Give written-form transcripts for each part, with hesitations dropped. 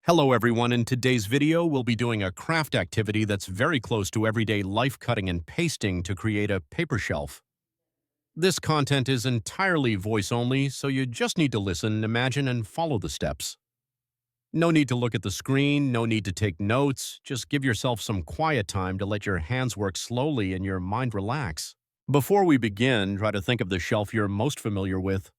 Hello everyone, in today's video we'll be doing a craft activity that's very close to everyday life cutting and pasting to create a paper shelf. This content is entirely voice only, so you just need to listen, imagine, and follow the steps. No need to look at the screen, no need to take notes, just give yourself some quiet time to let your hands work slowly and your mind relax. Before we begin, try to think of the shelf you're most familiar with.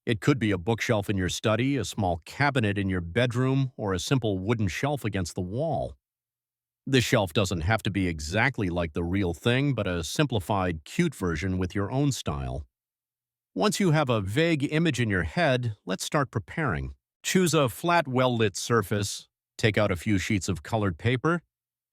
It could be a bookshelf in your study, a small cabinet in your bedroom, or a simple wooden shelf against the wall. This shelf doesn't have to be exactly like the real thing, but a simplified, cute version with your own style. Once you have a vague image in your head, let's start preparing. Choose a flat, well-lit surface. Take out a few sheets of colored paper.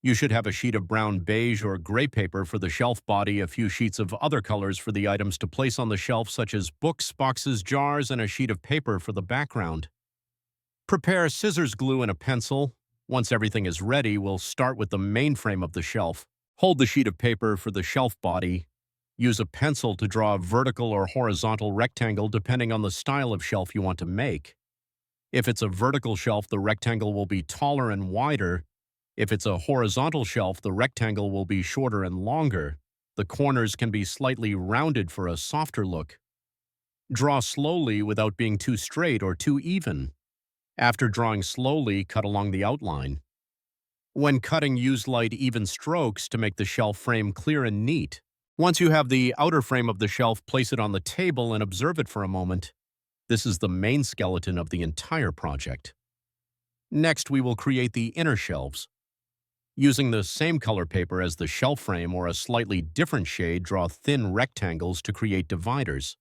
You should have a sheet of brown beige or gray paper for the shelf body, a few sheets of other colors for the items to place on the shelf such as books, boxes, jars, and a sheet of paper for the background. Prepare scissors, glue, and a pencil. Once everything is ready, we'll start with the main frame of the shelf. Hold the sheet of paper for the shelf body. Use a pencil to draw a vertical or horizontal rectangle depending on the style of shelf you want to make. If it's a vertical shelf, the rectangle will be taller and wider. If it's a horizontal shelf, the rectangle will be shorter and longer. The corners can be slightly rounded for a softer look. Draw slowly without being too straight or too even. After drawing slowly, cut along the outline. When cutting, use light, even strokes to make the shelf frame clear and neat. Once you have the outer frame of the shelf, place it on the table and observe it for a moment. This is the main skeleton of the entire project. Next, we will create the inner shelves. Using the same color paper as the shelf frame or a slightly different shade, draw thin rectangles to create dividers.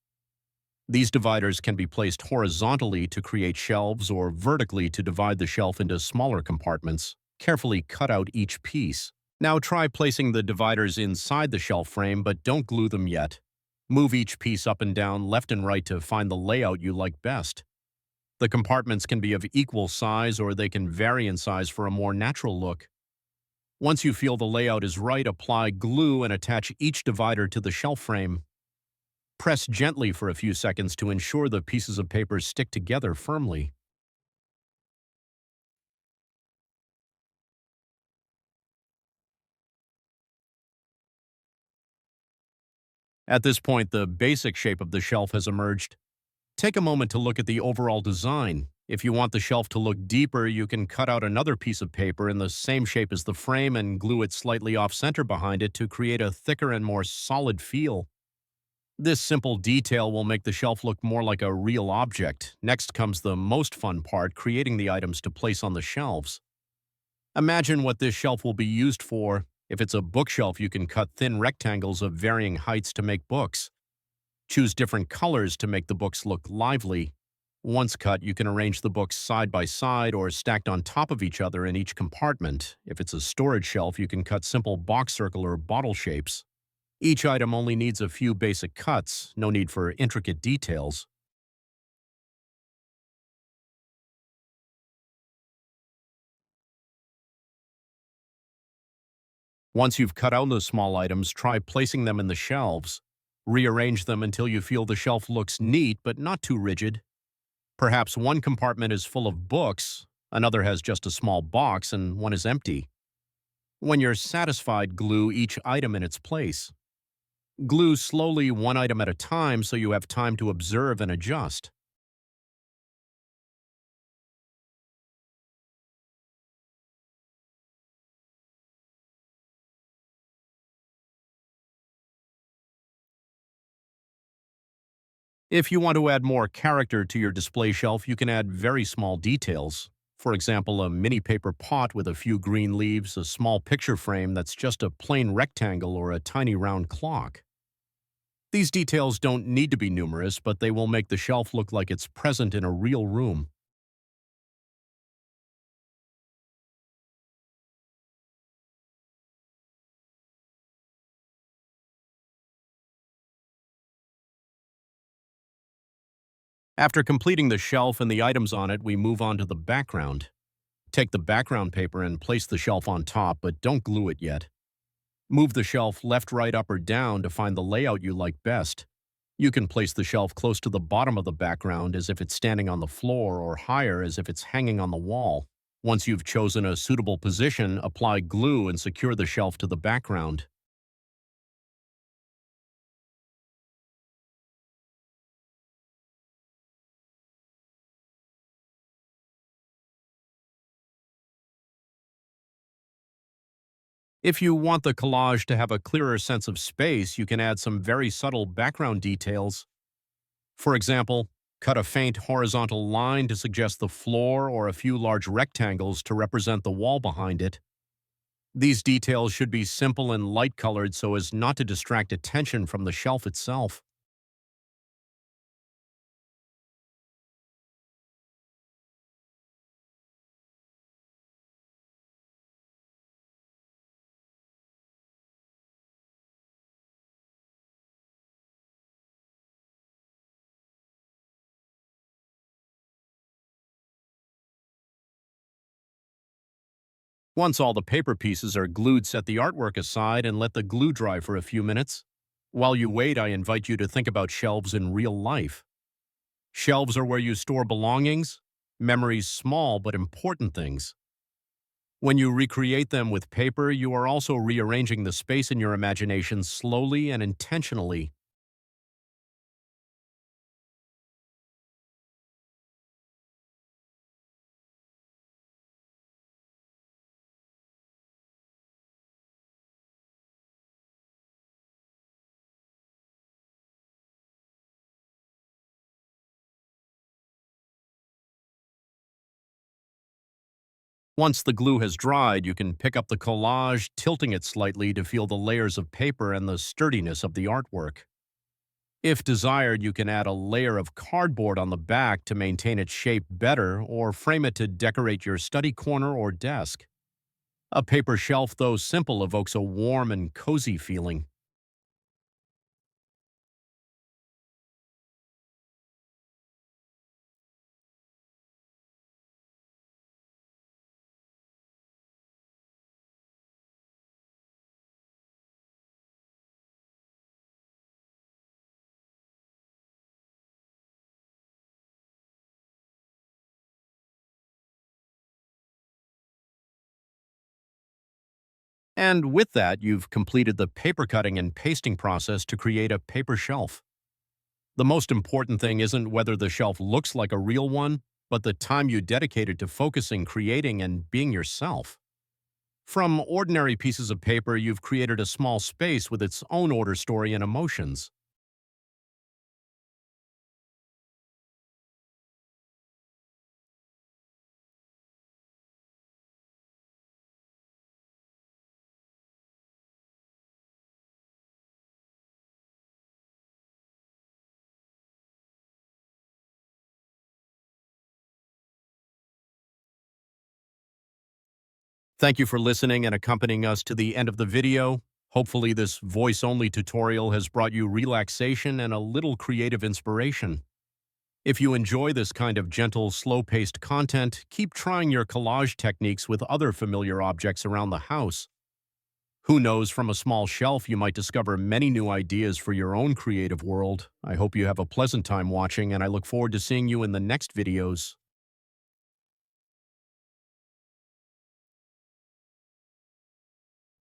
These dividers can be placed horizontally to create shelves or vertically to divide the shelf into smaller compartments. Carefully cut out each piece. Now try placing the dividers inside the shelf frame, but don't glue them yet. Move each piece up and down, left and right to find the layout you like best. The compartments can be of equal size or they can vary in size for a more natural look. Once you feel the layout is right, apply glue and attach each divider to the shelf frame. Press gently for a few seconds to ensure the pieces of paper stick together firmly. At this point, the basic shape of the shelf has emerged. Take a moment to look at the overall design. If you want the shelf to look deeper, you can cut out another piece of paper in the same shape as the frame and glue it slightly off-center behind it to create a thicker and more solid feel. This simple detail will make the shelf look more like a real object. Next comes the most fun part, creating the items to place on the shelves. Imagine what this shelf will be used for. If it's a bookshelf, you can cut thin rectangles of varying heights to make books. Choose different colors to make the books look lively. Once cut, you can arrange the books side by side or stacked on top of each other in each compartment. If it's a storage shelf, you can cut simple box circle or bottle shapes. Each item only needs a few basic cuts, no need for intricate details. Once you've cut out those small items, try placing them in the shelves. Rearrange them until you feel the shelf looks neat but not too rigid. Perhaps one compartment is full of books, another has just a small box, and one is empty. When you're satisfied, glue each item in its place. Glue slowly one item at a time so you have time to observe and adjust. If you want to add more character to your display shelf, you can add very small details. For example, a mini paper pot with a few green leaves, a small picture frame that's just a plain rectangle, or a tiny round clock. These details don't need to be numerous, but they will make the shelf look like it's present in a real room. After completing the shelf and the items on it, we move on to the background. Take the background paper and place the shelf on top, but don't glue it yet. Move the shelf left, right, up, or down to find the layout you like best. You can place the shelf close to the bottom of the background as if it's standing on the floor, or higher as if it's hanging on the wall. Once you've chosen a suitable position, apply glue and secure the shelf to the background. If you want the collage to have a clearer sense of space, you can add some very subtle background details. For example, cut a faint horizontal line to suggest the floor or a few large rectangles to represent the wall behind it. These details should be simple and light-colored so as not to distract attention from the shelf itself. Once all the paper pieces are glued, set the artwork aside and let the glue dry for a few minutes. While you wait, I invite you to think about shelves in real life. Shelves are where you store belongings, memories, small but important things. When you recreate them with paper, you are also rearranging the space in your imagination slowly and intentionally. Once the glue has dried, you can pick up the collage, tilting it slightly to feel the layers of paper and the sturdiness of the artwork. If desired, you can add a layer of cardboard on the back to maintain its shape better or frame it to decorate your study corner or desk. A paper shelf, though simple, evokes a warm and cozy feeling. And with that, you've completed the paper cutting and pasting process to create a paper shelf. The most important thing isn't whether the shelf looks like a real one, but the time you dedicated to focusing, creating, and being yourself. From ordinary pieces of paper, you've created a small space with its own order, story, and emotions. Thank you for listening and accompanying us to the end of the video. Hopefully, this voice-only tutorial has brought you relaxation and a little creative inspiration. If you enjoy this kind of gentle, slow-paced content, keep trying your collage techniques with other familiar objects around the house. Who knows, from a small shelf, you might discover many new ideas for your own creative world. I hope you have a pleasant time watching, and I look forward to seeing you in the next videos.